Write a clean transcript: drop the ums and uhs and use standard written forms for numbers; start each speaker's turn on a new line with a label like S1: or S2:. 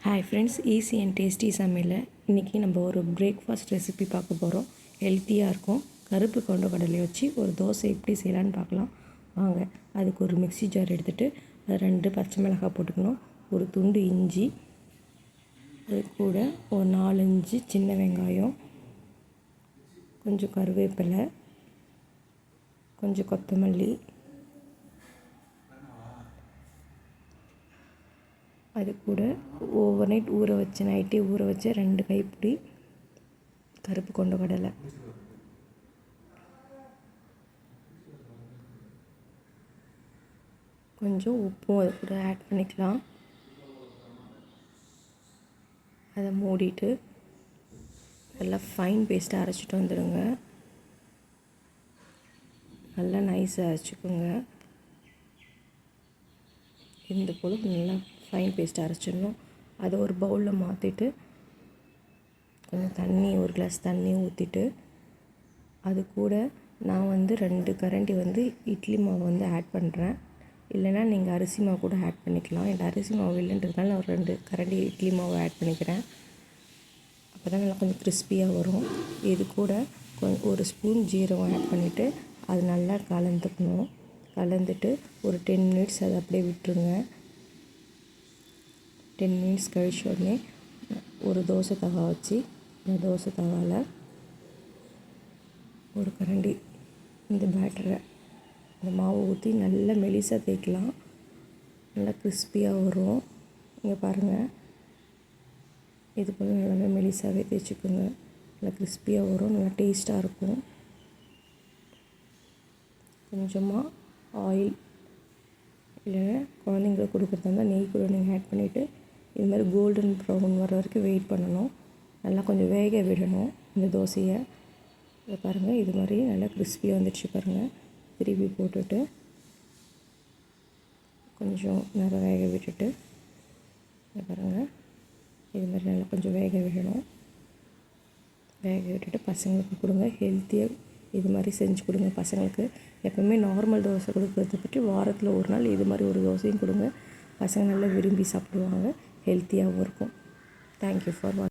S1: Hi friends, easy and tasty சமையல். இன்றைக்கி நம்ம ஒரு பிரேக்ஃபாஸ்ட் ரெசிபி பார்க்க போகிறோம். ஹெல்த்தியாக இருக்கும். கருப்பு கொண்ட கடலையை வச்சு ஒரு தோசை எப்படி செய்யலான்னு பார்க்கலாம் வாங்க. அதுக்கு ஒரு மிக்ஸி ஜார் எடுத்துகிட்டு அது 2 பச்சை மிளகாய் போட்டுக்கணும், ஒரு துண்டு இஞ்சி, அது கூட ஒரு 4-5 சின்ன வெங்காயம், கொஞ்சம் கருவேப்பிலை, கொஞ்சம் கொத்தமல்லி, அது கூட ஓவர் நைட் நைட்டே ஊற வச்ச 2 கைப்பிடி கருப்பு கொண்ட கடலை, கொஞ்சம் உப்பும் அது கூட ஆட் பண்ணிக்கலாம். அதை மூடிட்டு நல்லா ஃபைன் பேஸ்ட்டாக அரைச்சிட்டு வந்துடுங்க. நல்லா நைஸாக அரைச்சிக்கோங்க. இந்த போல் நல்லா ஃபைன் பேஸ்ட்டாக அரைச்சிடணும். அதை ஒரு பவுலில் மாற்றிட்டு கொஞ்சம் தண்ணி, ஒரு கிளாஸ் தண்ணி ஊற்றிட்டு அது கூட நான் 2 கரண்டி இட்லி மாவு ஆட் பண்ணுறேன். இல்லைனா நீங்கள் அரிசி மாவு கூட ஆட் பண்ணிக்கலாம். என் அரிசி மாவு இல்லைன்றதுனால நான் ஒரு 2 கரண்டி இட்லி மாவு ஆட் பண்ணிக்கிறேன். அப்போ தான் நல்லா கொஞ்சம் கிறிஸ்பியாக வரும். இது கூட ஒரு ஸ்பூன் ஜீரகம் ஆட் பண்ணிவிட்டு அது நல்லா கலந்துட்டு ஒரு 10 மினிட்ஸ் அதை அப்படியே விட்டுருங்க. 10 மினிட்ஸ் கழிச்ச உடனே ஒரு தோசை தவா வச்சு இந்த தோசை தவாவில் ஒரு கரண்டி இந்த பேட்டரை, இந்த மாவு ஊற்றி நல்லா மெலிசாக தேய்க்கலாம். நல்லா கிறிஸ்பியாக வரும். இங்கே பாருங்கள், இது போல் நல்லா மெலிசாகவே தேய்ச்சிக்கோங்க. நல்லா கிறிஸ்பியாக வரும், நல்லா டேஸ்ட்டாக இருக்கும். கொஞ்சமாக ஆயில், இல்லைன்னா குழந்தைங்களுக்கு கொடுக்குறதா இருந்தால் நெய் கூட நீங்கள் ஆட் பண்ணிவிட்டு இது மாதிரி கோல்டன் ப்ரௌன் வர வரைக்கும் வெயிட் பண்ணணும். நல்லா கொஞ்சம் வேக விடணும் இந்த தோசையை. இதை பாருங்கள், இது மாதிரி நல்லா கிறிஸ்பியாக வந்துடுச்சு பாருங்கள். திருப்பி போட்டுட்டு கொஞ்சம் நேரம் வேக விட்டுட்டு இதை பாருங்கள், இது மாதிரி நல்லா கொஞ்சம் வேக விடணும். வேக விட்டுட்டு பசங்களுக்கு கொடுங்க. ஹெல்த்தியாக இது மாதிரி செஞ்சு கொடுங்க பசங்களுக்கு. எப்போவுமே நார்மல் தோசை கொடுக்குறத பற்றி வாரத்தில் ஒரு நாள் இது மாதிரி ஒரு தோசையும் கொடுங்க. பசங்க நல்லா விரும்பி சாப்பிடுவாங்க, ஹெல்த்தியாகவும் இருக்கும். தேங்க்யூ ஃபார் வாட்சிங்.